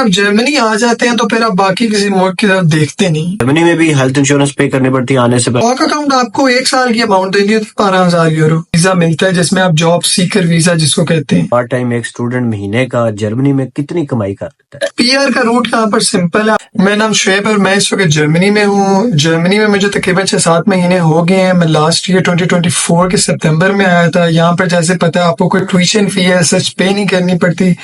आप जर्मनी आ जाते हैं तो फिर आप बाकी किसी मुल्क की तरफ देखते नहीं। जर्मनी में भी हेल्थ इंश्योरेंस पे करनी पड़ती है आने से पहले। वर्क अकाउंट आपको 1 साल की अमाउंट देनी होती है, 12,000 यूरो वीजा मिलता है जिसमें आप जॉब सीकर वीजा जिसको कहते हैं। पार्ट टाइम एक स्टूडेंट महीने का जर्मनी में कितनी कमाई कर लेता है? पीआर का रूट यहाँ पर सिंपल है। मेरा नाम शुएब और मैं इस वक्त जर्मनी में हूँ। जर्मनी में मुझे तकरीबन 6-7 महीने हो गए हैं। मैं लास्ट ईयर 2024 के सितंबर में आया था। यहाँ पर जैसे पता है आपको कोई ट्यूशन फी है सच पे नहीं करनी पड़ती।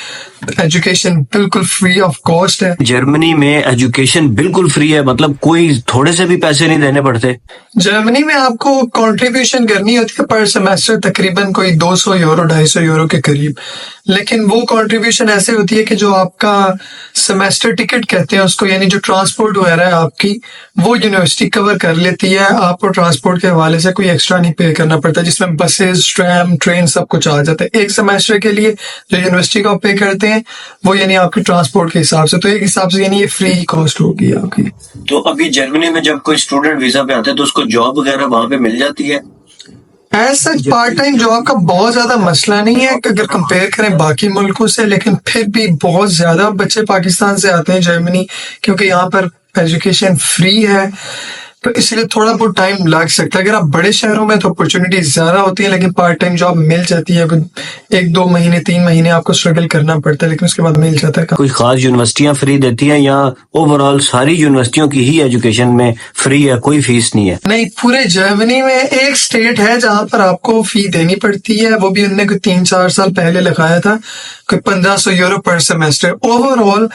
एजुकेशन बिल्कुल फ्री ऑफ कॉस्ट है। जर्मनी में एजुकेशन बिल्कुल फ्री है, मतलब कोई थोड़े से भी पैसे नहीं देने पड़ते। जर्मनी में आपको कंट्रीब्यूशन करनी होती है पर सेमेस्टर तकरीबन कोई 200 यूरो 250 यूरो के करीब। लेकिन वो कंट्रीब्यूशन ऐसे होती है कि जो आपका सेमेस्टर टिकट कहते हैं उसको, यानी जो ट्रांसपोर्ट वगैरह है आपकी, वो यूनिवर्सिटी कवर कर लेती है। आपको ट्रांसपोर्ट के हवाले से कोई एक्स्ट्रा नहीं पे करना पड़ता, जिसमें बसेस, ट्रैम, ट्रेन सब कुछ आ जाता है। एक सेमेस्टर के लिए जो यूनिवर्सिटी का पे करते हैं वो यानी आपके ट्रांसपोर्ट के हिसाब से, तो एक हिसाब से यानी ये फ्री कॉस्ट होगी आपकी। तो अभी जर्मनी में जब कोई स्टूडेंट वीजा पे आता है तो उसको जॉब वगैरह वहां पे मिल जाती है? ऐसा पार्ट टाइम जॉब का बहुत ज्यादा मसला नहीं है अगर कंपेयर करें बाकी मुल्कों से, लेकिन फिर भी बहुत ज्यादा बच्चे पाकिस्तान से आते हैं जर्मनी, क्योंकि यहाँ पर एजुकेशन फ्री है, तो इसलिए थोड़ा बहुत टाइम लग सकता है। अगर आप बड़े शहरों में तो अपॉर्चुनिटी ज्यादा होती है, लेकिन पार्ट टाइम जॉब मिल जाती है। 1-2 महीने 3 महीने आपको स्ट्रगल करना पड़ता है, लेकिन उसके बाद मिल जाता है। कोई खास यूनिवर्सिटियां फ्री देती हैं या ओवरऑल सारी यूनिवर्सिटियों की ही एजुकेशन में फ्री है, कोई फीस नहीं है? नहीं, पूरे जर्मनी में एक स्टेट है जहां पर आपको फी देनी पड़ती है। वो भी उनने कोई 3-4 साल पहले लगाया था, कोई 1500 यूरो पर सेमेस्टर। ओवरऑल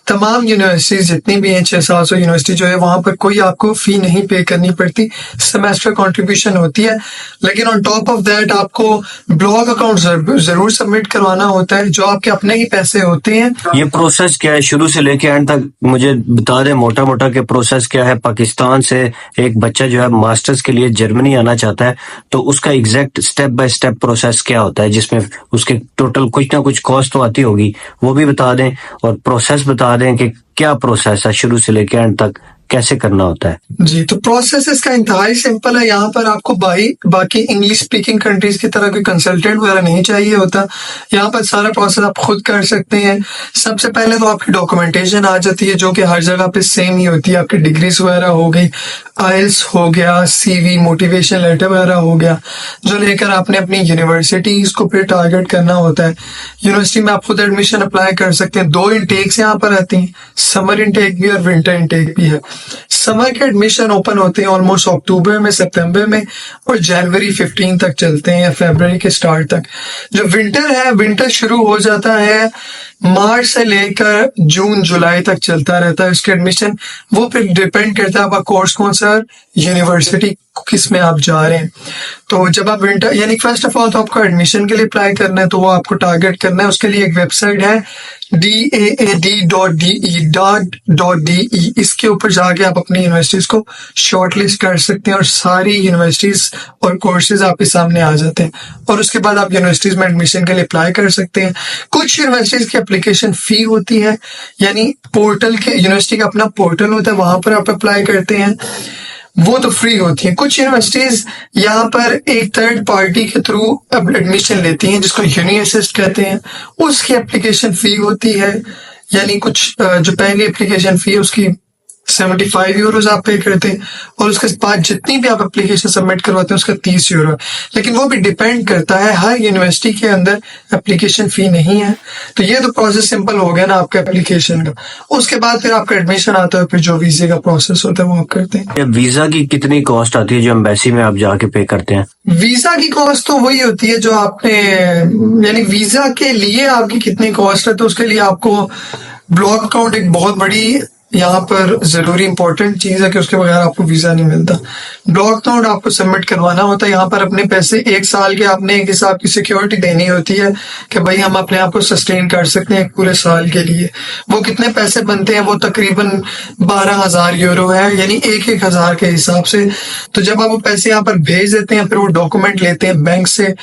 तमाम यूनिवर्सिटीज जितनी भी हैं, 600-700 यूनिवर्सिटी जो है, वहां पर कोई आपको फी नहीं पे करनी पड़ती। सेमेस्टर कंट्रीब्यूशन होती है, लेकिन ऑन टॉप ऑफ दैट आपको ब्लॉग अकाउंट जरूर सबमिट करवाना होता है, जो आपके अपने ही पैसे होते हैं। ये प्रोसेस क्या है शुरू से लेके एंड तक मुझे बता दें मोटा मोटा के प्रोसेस क्या है? पाकिस्तान से एक बच्चा जो है मास्टर्स के लिए जर्मनी आना चाहता है तो उसका exact step by step process क्या होता है, जिसमें उसके टोटल कुछ ना कुछ कॉस्ट तो आती होगी, वो भी बता दें और प्रोसेस बता दें कि क्या प्रोसेस है शुरू से लेकर एंड तक कैसे करना होता है। जी, तो प्रोसेस इसका इंतहाई सिंपल है। यहाँ पर आपको बाकी इंग्लिश स्पीकिंग कंट्रीज की तरह कोई कंसल्टेंट वगैरह नहीं चाहिए होता। यहाँ पर सारा प्रोसेस आप खुद कर सकते हैं। सबसे पहले तो आपकी डॉक्यूमेंटेशन आ जाती है, जो कि हर जगह पे सेम ही होती है। आपकी डिग्रीज वगैरह हो गई, आइल्स हो गया, सीवी, मोटिवेशन लेटर वगैरह हो गया, जो लेकर आपने अपनी यूनिवर्सिटीज को फिर टारगेट करना होता है। यूनिवर्सिटी में आप खुद एडमिशन अप्लाई कर सकते हैं। 2 इंटेक्स यहाँ पर आती हैं, समर इंटेक भी और विंटर इंटेक भी है। समर के एडमिशन ओपन होते हैं ऑलमोस्ट अक्टूबर में, सितंबर में, और जनवरी 15 तक चलते हैं या फरवरी के स्टार्ट तक। जो विंटर है, विंटर शुरू हो जाता है मार्च से लेकर जून जुलाई तक चलता रहता है उसके एडमिशन। वो फिर डिपेंड करता है आपका कोर्स कौन सा, यूनिवर्सिटी किस में आप जा रहे हैं। तो जब आप विंटर, यानी फर्स्ट ऑफ ऑल तो आपको एडमिशन के लिए अप्लाई करना है, तो वो आपको टारगेट करना है। उसके लिए एक वेबसाइट है daad.de. इसके ऊपर जाके आप अपनी यूनिवर्सिटीज को शॉर्टलिस्ट कर सकते हैं और सारी यूनिवर्सिटीज और कोर्सेज आपके सामने आ जाते हैं, और उसके बाद आप यूनिवर्सिटीज में एडमिशन के लिए अप्लाई कर सकते हैं। कुछ यूनिवर्सिटीज की एप्लीकेशन फी होती है, यानी पोर्टल के, यूनिवर्सिटी का अपना पोर्टल होता है, वहां पर आप अप्लाई करते हैं, वो तो फ्री होती है। कुछ यूनिवर्सिटीज यहाँ पर एक थर्ड पार्टी के थ्रू एडमिशन लेती हैं, जिसको यूनी असिस्ट कहते हैं। उसकी एप्लीकेशन फी होती है, यानी कुछ जो पहली एप्लीकेशन फी है उसकी 75 यूरोज आप पे करते हैं, और उसके बाद जितनी भी आप एप्लीकेशन सबमिट करवाते हैं उसका 30 यूरो। लेकिन वो भी डिपेंड करता है, हर यूनिवर्सिटी के अंदर एप्लीकेशन फी नहीं है। तो ये तो प्रोसेस सिंपल हो गया ना आपका एप्लीकेशन का। उसके बाद फिर आपका एडमिशन आता है, फिर जो वीजे का प्रोसेस होता है वो आप करते हैं। वीजा की कितनी कॉस्ट आती है जो एम्बेसी में आप जाके पे करते हैं? वीजा की कॉस्ट तो वही होती है जो आपने, यानी वीजा के लिए आपकी कितनी कॉस्ट है, तो उसके लिए आपको ब्लॉक अकाउंट एक बहुत बड़ी यहाँ पर जरूरी इंपॉर्टेंट चीज है कि उसके बगैर आपको वीजा नहीं मिलता। ब्लॉक अकाउंट आपको सबमिट करवाना होता है। यहाँ पर अपने पैसे 1 साल के आपने एक हिसाब की सिक्योरिटी देनी होती है कि भाई हम अपने आप को सस्टेन कर सकते हैं पूरे साल के लिए। वो कितने पैसे बनते हैं, वो तकरीबन 12,000 यूरो है, यानी 1,000 के हिसाब से। तो जब आप वो पैसे यहाँ पर भेज देते हैं, फिर वो डॉक्यूमेंट लेते हैं बैंक से,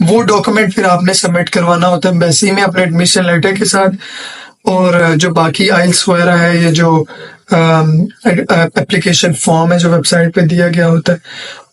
वो डॉक्यूमेंट फिर आपने सबमिट करवाना होता है एम्बेसी में अपने एडमिशन लेटर के साथ। और जो बाकी आइल्स वगैरह है, ये जो एप्लीकेशन फॉर्म है जो वेबसाइट पे दिया गया होता है,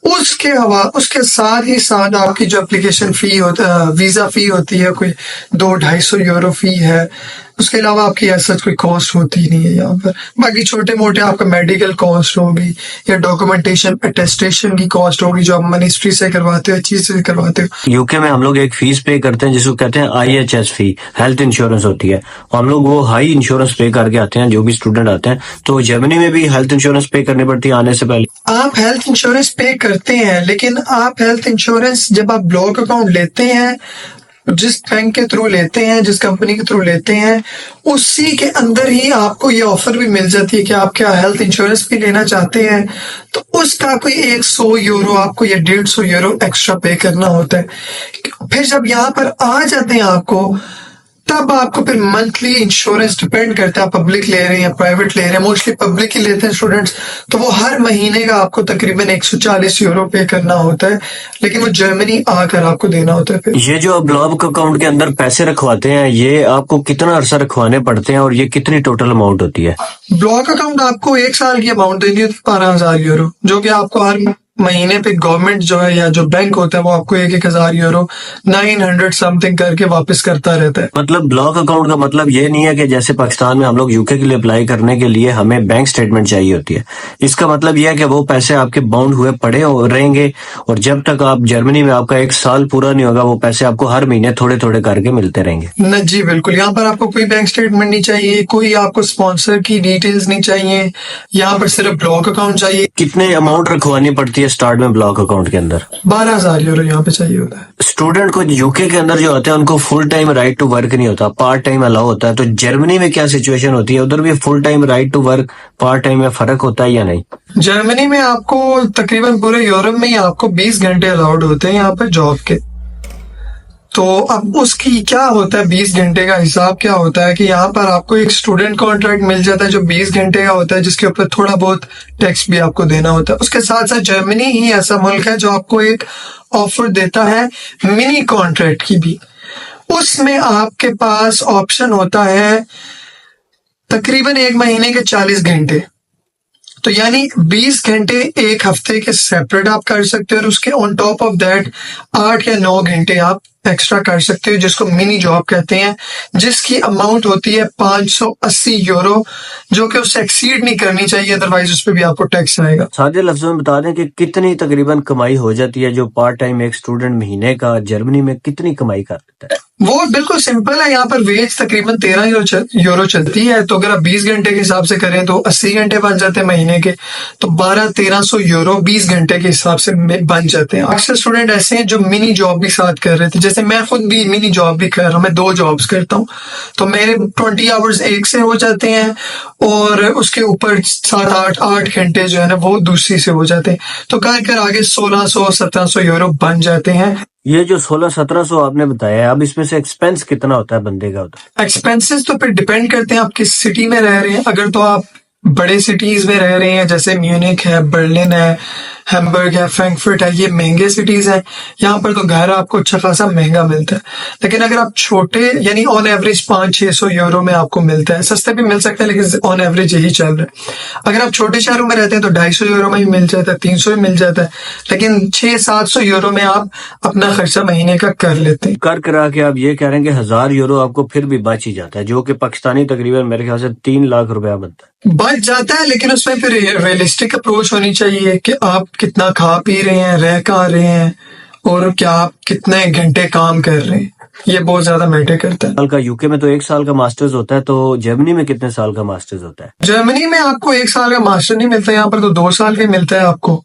उसके साथ ही साथ आपकी जो एप्लीकेशन फी होता है, वीजा फी होती है, कोई 200-250 यूरो फी है। उसके अलावा आपकी ऐसा कोई कॉस्ट होती नहीं है यहाँ पर। बाकी छोटे मोटे आपका मेडिकल कॉस्ट होगी या डॉक्यूमेंटेशन अटेस्टेशन की कॉस्ट होगी जो आप मिनिस्ट्री से करवाते हो, चीज से करवाते हो। यूके में हम लोग एक फीस पे करते हैं जिसको कहते हैं IHS फी, हेल्थ इंश्योरेंस होती है। हम लोग वो हाई इंश्योरेंस पे करके आते हैं जो भी स्टूडेंट आते हैं। तो जर्मनी में भी हेल्थ इंश्योरेंस पे करनी पड़ती है आने से पहले? आप हेल्थ इंश्योरेंस पे करते हैं, लेकिन आप हेल्थ इंश्योरेंस जब आप ब्लॉक अकाउंट लेते हैं, जिस बैंक के थ्रू लेते हैं, जिस कंपनी के थ्रू लेते हैं, उसी के अंदर ही आपको ये ऑफर भी मिल जाती है कि आप क्या हेल्थ इंश्योरेंस भी लेना चाहते हैं, तो उसका कोई 100 यूरो आपको या 150 यूरो एक्स्ट्रा पे करना होता है। फिर जब यहाँ पर आ जाते हैं आपको, तब आपको फिर मंथली इंश्योरेंस डिपेंड करता है आप पब्लिक ले रहे हैं या प्राइवेट ले रहे हैं। मोस्टली पब्लिक ही लेते हैं स्टूडेंट्स, तो वो हर महीने का आपको तकरीबन 140 यूरो पे करना होता है, लेकिन वो जर्मनी आकर आपको देना होता है। फिर ये जो ब्लॉक अकाउंट के अंदर पैसे रखवाते हैं, ये आपको कितना अरसा रखवाने पड़ते हैं और ये कितनी टोटल अमाउंट होती है? ब्लॉक अकाउंट आपको 1 साल की अमाउंट देनी होती है 12,000 यूरो, जो कि आपको हर महीने पे गवर्नमेंट जो है या जो बैंक होता है वो आपको 1,000 यूरो 900 समथिंग करके वापस करता रहता है। मतलब ब्लॉक अकाउंट का मतलब ये नहीं है कि जैसे पाकिस्तान में हम लोग यूके के लिए अप्लाई करने के लिए हमें बैंक स्टेटमेंट चाहिए होती है। इसका मतलब यह है कि वो पैसे आपके बाउंड हुए पड़े रहेंगे और जब तक आप जर्मनी में आपका 1 साल पूरा नहीं होगा वो पैसे आपको हर महीने थोड़े थोड़े करके मिलते रहेंगे। न जी बिल्कुल, यहाँ पर आपको कोई बैंक स्टेटमेंट नहीं चाहिए, कोई आपको स्पॉन्सर की डिटेल्स नहीं चाहिए, यहाँ पर सिर्फ ब्लॉक अकाउंट चाहिए। कितने अमाउंट रखवानी पड़ती है स्टार्ट में ब्लॉक अकाउंट के अंदर? 12,000 यूरो यहाँ पे चाहिए होता है। स्टूडेंट को यूके के अंदर जो होते हैं उनको full time right to work नहीं होता, पार्ट टाइम अलाउ होता है। तो जर्मनी में क्या सिचुएशन होती है? उधर भी full time right to work part time में फर्क होता है या नहीं? जर्मनी में आपको तकरीबन पूरे यूरोप में ही आपको 20 घंटे अलाउड होते हैं यहाँ पर जॉब के। तो अब उसकी क्या होता है, 20 घंटे का हिसाब क्या होता है कि यहाँ पर आपको एक स्टूडेंट कॉन्ट्रैक्ट मिल जाता है जो 20 घंटे का होता है, जिसके ऊपर थोड़ा बहुत टैक्स भी आपको देना होता है। उसके साथ साथ जर्मनी ही ऐसा मुल्क है जो आपको एक ऑफर देता है मिनी कॉन्ट्रैक्ट की भी। उसमें आपके पास ऑप्शन होता है तकरीबन 1 महीने के 40 घंटे, तो यानी 20 घंटे एक हफ्ते के सेपरेट आप कर सकते हो और उसके ऑन टॉप ऑफ दैट 8 या 9 घंटे आप एक्स्ट्रा कर सकते हो, जिसको मिनी जॉब कहते हैं, जिसकी अमाउंट होती है 580 यूरो, जो कि उससे एक्सीड नहीं करनी चाहिए, अदरवाइज उस पर भी आपको टैक्स आएगा। सादे लफ्जों में बता दें कि कितनी तकरीबन कमाई हो जाती है जो पार्ट टाइम एक स्टूडेंट महीने का जर्मनी में कितनी कमाई कर लेता है? वो बिल्कुल सिंपल है, यहाँ पर वेज तकरीबन 13 यूरो चलती है, तो अगर आप 20 घंटे के हिसाब से करें तो 80 घंटे बन जाते हैं महीने के, तो 1200-1300 यूरो 20 घंटे के हिसाब से बन जाते हैं। अक्सर स्टूडेंट ऐसे हैं जो मिनी जॉब भी साथ कर रहे थे, जैसे मैं खुद भी मिनी जॉब भी कर रहा हूँ, मैं 2 जॉब्स करता हूँ, तो मेरे 20 आवर्स एक से हो जाते हैं और उसके ऊपर 7-8 घंटे जो है ना वो दूसरी से हो जाते हैं, तो कर आगे 1600-1700 यूरो बन जाते हैं। ये जो 1600-1700 आपने बताया, अब इसमें से एक्सपेंस कितना होता है बंदे का? होता एक्सपेंसेस तो फिर डिपेंड करते हैं आप किस सिटी में रह रहे हैं। अगर तो आप बड़े सिटीज में रह रहे हैं जैसे म्यूनिक है, बर्लिन है, हैम्बर्ग है, फ्रैंकफर्ट है, ये महंगे सिटीज हैं, यहाँ पर तो घर आपको अच्छा खासा महंगा मिलता है। लेकिन अगर आप छोटे यानी ऑन एवरेज 500-600 यूरो में आपको मिलता है, सस्ते भी मिल सकते हैं लेकिन ऑन एवरेज यही चल रहा है। अगर आप छोटे शहरों में रहते हैं तो 250 यूरो में ही मिल जाता है, 300 ही मिल जाता है, लेकिन 600-700 यूरो में आप अपना खर्चा महीने का कर लेते हैं। कर करा के आप ये कह रहे हैं कि 1000 यूरो आपको फिर भी बच ही जाता है, जो कि पाकिस्तानी तकरीबन मेरे ख्याल से 3 लाख रुपया बनता है। बच जाता है, लेकिन उसमें फिर रियलिस्टिक अप्रोच होनी चाहिए कि आप कितना खा पी रहे हैं, रह कहाँ रहे हैं और क्या आप कितने घंटे काम कर रहे हैं, ये बहुत ज्यादा मैटर करता है। साल का यूके में तो 1 साल का मास्टर्स होता है, तो जर्मनी में कितने साल का मास्टर्स होता है? जर्मनी में आपको 1 साल का मास्टर नहीं मिलता, यहाँ पर तो 2 साल का मिलता है आपको।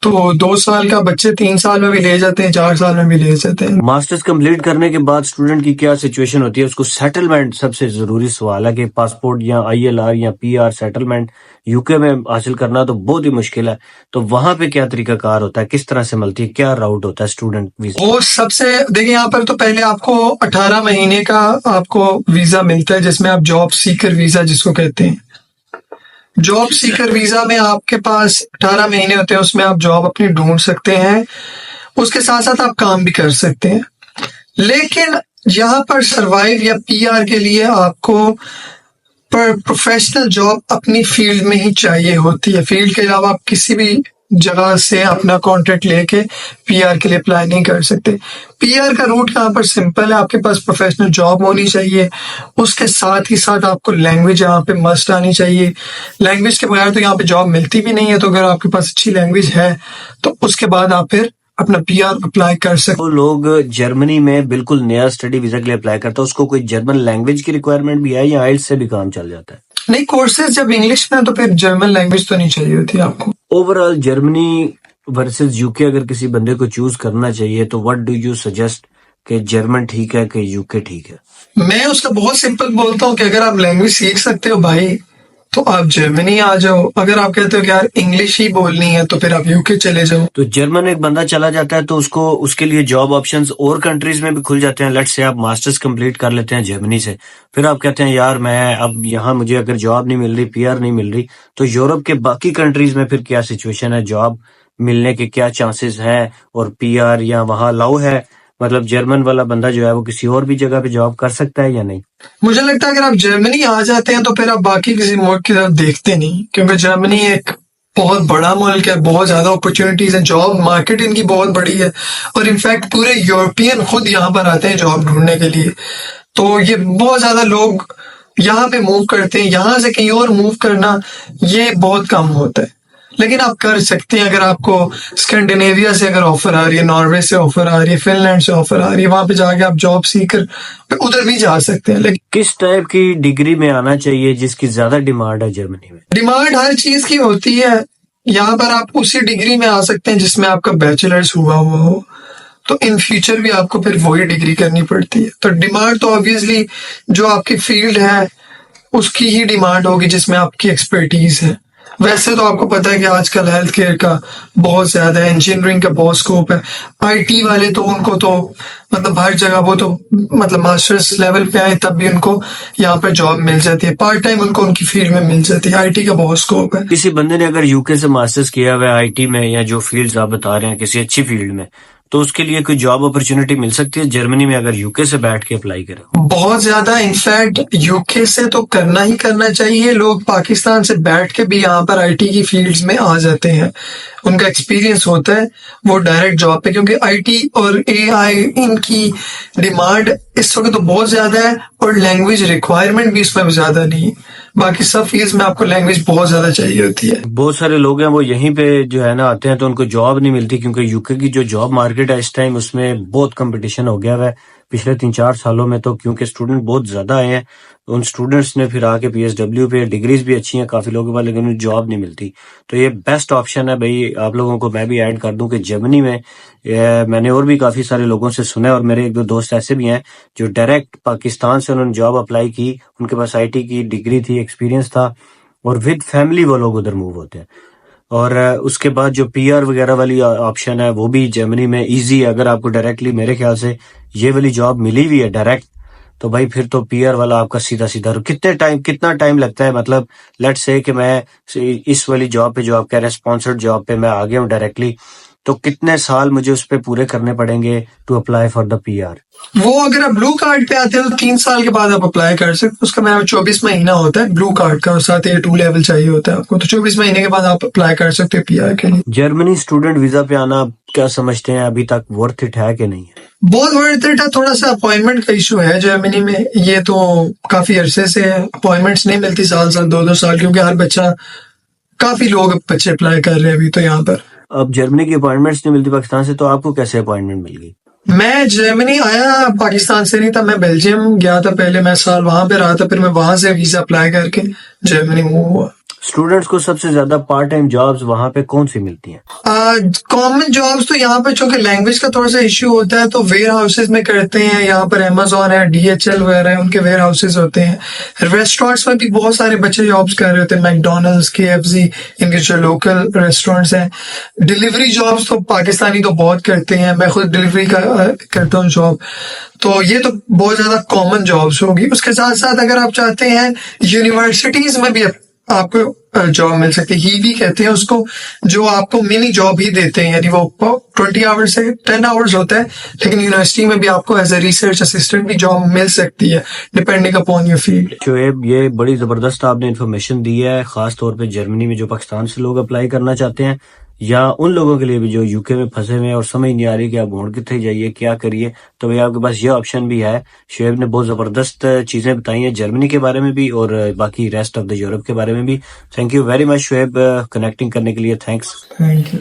तो 2 साल का बच्चे 3 साल में भी ले जाते हैं, 4 साल में भी ले जाते हैं। मास्टर्स कंप्लीट करने के बाद स्टूडेंट की क्या सिचुएशन होती है? उसको सेटलमेंट सबसे जरूरी सवाल है कि पासपोर्ट या ILR या PR सेटलमेंट यूके में हासिल करना तो बहुत ही मुश्किल है, तो वहां पे क्या तरीकाकार होता है, किस तरह से मिलती है, क्या राउट होता है स्टूडेंट वीजा? वो सबसे देखिए, यहाँ पर तो पहले आपको 18 महीने का आपको वीजा मिलता है, जिसमें आप जॉब सीकर वीजा जिसको कहते हैं। जॉब सीकर वीजा में आपके पास 18 महीने होते हैं, उसमें आप जॉब अपनी ढूंढ सकते हैं, उसके साथ साथ आप काम भी कर सकते हैं। लेकिन यहाँ पर सर्वाइव या PR के लिए आपको प्रोफेशनल जॉब अपनी फील्ड में ही चाहिए होती है। फील्ड के अलावा आप किसी भी जगह से अपना कॉन्ट्रैक्ट लेके पीआर के लिए अप्लाई नहीं कर सकते। पीआर का रूट यहाँ पर सिंपल है, आपके पास प्रोफेशनल जॉब होनी चाहिए, उसके साथ ही साथ आपको लैंग्वेज यहाँ पे मस्ट आनी चाहिए। लैंग्वेज के बगैर तो यहाँ पे जॉब मिलती भी नहीं है, तो अगर आपके पास अच्छी लैंग्वेज है तो उसके बाद आप फिर अपना पीआर अप्लाई कर सकते। तो लोग जर्मनी में बिल्कुल नया स्टडी वीजा के लिए अप्लाई करता है, उसको कोई जर्मन लैंग्वेज की रिक्वायरमेंट भी है या आइल्स से भी काम चल जाता है? नहीं, कोर्सेज जब इंग्लिश में है तो फिर जर्मन लैंग्वेज तो नहीं चाहिए होती आपको। ओवरऑल जर्मनी वर्सेस यूके अगर किसी बंदे को चूज करना चाहिए तो व्हाट डू यू सजेस्ट कि जर्मन ठीक है कि यूके ठीक है? मैं उसका बहुत सिंपल बोलता हूँ कि अगर आप लैंग्वेज सीख सकते हो भाई तो आप जर्मनी आ जाओ। अगर आप कहते हो कि यार इंग्लिश ही बोलनी है तो फिर आप यूके चले जाओ। तो जर्मन एक बंदा चला जाता है तो उसको उसके लिए जॉब ऑप्शंस और कंट्रीज में भी खुल जाते हैं। लेट्स से आप मास्टर्स कंप्लीट कर लेते हैं जर्मनी से, फिर आप कहते हैं यार मैं अब यहाँ मुझे अगर जॉब नहीं मिल रही, पीआर नहीं मिल रही, तो यूरोप के बाकी कंट्रीज में फिर क्या सिचुएशन है? जॉब मिलने के क्या चांसेस हैं? और पीआर या वहाँ अलाउ है? मतलब जर्मन वाला बंदा जो है वो किसी और भी जगह पे जॉब कर सकता है या नहीं? मुझे लगता है अगर आप जर्मनी आ जाते हैं तो फिर आप बाकी किसी मुल्क की तरफ देखते नहीं, क्योंकि जर्मनी एक बहुत बड़ा मुल्क है, बहुत ज्यादा अपॉर्चुनिटीज है, जॉब मार्केट इनकी बहुत बड़ी है, और इनफैक्ट पूरे यूरोपियन खुद यहाँ पर आते हैं जॉब ढूंढने के लिए। तो ये बहुत ज्यादा लोग यहाँ पे मूव करते हैं, यहाँ से कहीं और मूव करना ये बहुत कम होता है। लेकिन आप कर सकते हैं, अगर आपको स्कैंडिनेविया से अगर ऑफर आ रही है, नॉर्वे से ऑफर आ रही है, फिनलैंड से ऑफर आ रही है, वहां पे जाके आप जॉब सीख कर उधर भी जा सकते हैं। लेकिन किस टाइप की डिग्री में आना चाहिए जिसकी ज्यादा डिमांड है जर्मनी में? डिमांड हर चीज की होती है। यहाँ पर आप उसी डिग्री में आ सकते हैं जिसमें आपका बैचलर्स हुआ हो, तो इन फ्यूचर भी आपको फिर वही डिग्री करनी पड़ती है। तो डिमांड तो ऑब्वियसली जो आपकी फील्ड है उसकी ही डिमांड होगी जिसमें आपकी एक्सपर्टीज है। वैसे तो आपको पता है कि आजकल हेल्थ केयर का बहुत ज्यादा है, इंजीनियरिंग का बहुत स्कोप है। आईटी वाले तो उनको तो मतलब हर जगह वो तो मतलब मास्टर्स लेवल पे आए तब भी उनको यहाँ पर जॉब मिल जाती है, पार्ट टाइम उनको उनकी फील्ड में मिल जाती है। आईटी का बहुत स्कोप है। किसी बंदे ने अगर यूके से मास्टर्स किया हुआ है आईटी में या जो फील्ड्स आप बता रहे हैं किसी अच्छी फील्ड में, तो उसके लिए कोई जॉब अपॉर्चुनिटी मिल सकती है जर्मनी में अगर यूके से बैठ के अप्लाई करे? बहुत ज्यादा, इनफैक्ट यूके से तो करना ही करना चाहिए। लोग पाकिस्तान से बैठ के भी यहाँ पर आईटी की फील्ड्स में आ जाते हैं, उनका एक्सपीरियंस होता है वो डायरेक्ट जॉब पे, क्योंकि आईटी और एआई इनकी डिमांड इस वक्त तो बहुत ज्यादा है और लैंग्वेज रिक्वायरमेंट भी इसमें ज्यादा नहीं है। बाकी सब फील्ड्स में आपको लैंग्वेज बहुत ज्यादा चाहिए होती है। बहुत सारे लोग हैं वो यहीं पे जो है ना आते हैं तो उनको जॉब नहीं मिलती, क्योंकि यूके की जो जॉब मार्केट है इस टाइम उसमें बहुत कंपटीशन हो गया है पिछले 3-4 सालों में। तो क्योंकि स्टूडेंट बहुत ज्यादा आए हैं, उन स्टूडेंट्स ने फिर आके पीएसडब्ल्यू पे डिग्रीज भी अच्छी हैं काफी लोगों के पास, लेकिन उन्हें जॉब नहीं मिलती। तो ये बेस्ट ऑप्शन है भाई। आप लोगों को मैं भी ऐड कर दूं कि जर्मनी में मैंने और भी काफी सारे लोगों से सुना है, और मेरे 1-2 दोस्त ऐसे भी हैं जो डायरेक्ट पाकिस्तान से उन्होंने जॉब अप्लाई की, उनके पास आईटी की डिग्री थी, एक्सपीरियंस था, और विद फैमिली वो लोग उधर मूव होते हैं। और उसके बाद जो पीआर वगैरह वाली ऑप्शन है वो भी जर्मनी में इजी है। अगर आपको डायरेक्टली मेरे ख्याल से ये वाली जॉब मिली हुई है डायरेक्ट, तो भाई फिर तो पीआर वाला आपका सीधा सीधा। कितना टाइम लगता है? मतलब लेट्स से कि मैं इस वाली जॉब पे जो आप कह रहे हैं स्पॉन्सर्ड जॉब पे मैं आ गया हूँ डायरेक्टली, तो कितने साल मुझे उस पे पूरे करने पड़ेंगे to apply for the PR? वो अगर आप ब्लू कार्ड पे आते हैं तो 3 साल के बाद आप अप्लाई कर सकते हैं। उसका मैम 24 महीना होता है ब्लू कार्ड का, और साथ A2 लेवल चाहिए होता है आपको, तो 24 महीने के बाद आप अप्लाई कर सकते हैं पीआर के लिए। जर्मनी स्टूडेंट वीजा पे आना क्या समझते हैं अभी तक वर्थ इट है कि नहीं है? बहुत वर्थ इट है। थोड़ा सा अपॉइंटमेंट का इशू है जर्मनी में, ये तो काफी अरसे से है, अपॉइंटमेंट्स नहीं मिलती साल 2-2 साल, क्योंकि हर बच्चा काफी लोग बच्चे अप्लाई कर रहे हैं अभी तो यहाँ पर। अब जर्मनी की अपॉइंटमेंट्स नहीं मिलती पाकिस्तान से, तो आपको कैसे अपॉइंटमेंट मिल गई? मैं जर्मनी आया पाकिस्तान से नहीं था, मैं बेल्जियम गया था पहले, मैं साल वहां पे रहा था, फिर मैं वहां से वीजा अप्लाई करके जर्मनी मूव हुआ। स्टूडेंट्स को सबसे ज्यादा पार्ट टाइम जॉब्स वहां पे कौन सी मिलती हैं? कॉमन जॉब्स तो यहाँ पे चूंकि लैंग्वेज का थोड़ा सा इश्यू होता है तो वेयर हाउसेज में करते हैं। यहाँ पर अमेजोन है, DHL वगैरह है, उनके वेयर हाउसेज होते हैं। रेस्टोरेंट्स में भी बहुत सारे बच्चे जॉब्स कर रहे होते हैं, मैकडोनल्ड्स, KFC, इनके जो लोकल रेस्टोरेंट्स हैं। डिलीवरी जॉब्स तो पाकिस्तानी तो बहुत करते हैं, मैं खुद डिलीवरी का करता हूँ जॉब, तो ये तो बहुत ज्यादा कॉमन जॉब्स होगी। उसके साथ साथ अगर आप चाहते हैं यूनिवर्सिटीज में भी आपको जॉब मिल सकती है, ही भी कहते हैं उसको, जो आपको मिनी जॉब ही देते हैं, यानी वो 20 आवर्स से 10 आवर्स होता है, लेकिन यूनिवर्सिटी में भी आपको एज ए रिसर्च असिस्टेंट भी जॉब मिल सकती है depending upon your field. Shoaib, ये बड़ी जबरदस्त आपने इन्फॉर्मेशन दी है, खास तौर पे जर्मनी में जो पाकिस्तान से लोग अप्लाई करना चाहते हैं या उन लोगों के लिए भी जो यूके में फंसे हुए हैं और समझ नहीं आ रही कि आप मोड़ कितने जाइए, क्या करिए, तो भाई आपके पास ये ऑप्शन भी है। शुएब ने बहुत जबरदस्त चीजें बताई हैं जर्मनी के बारे में भी और बाकी रेस्ट ऑफ द यूरोप के बारे में भी। Thank you very much Shoaib, connecting करने के लिए, थैंक्स। Thank you.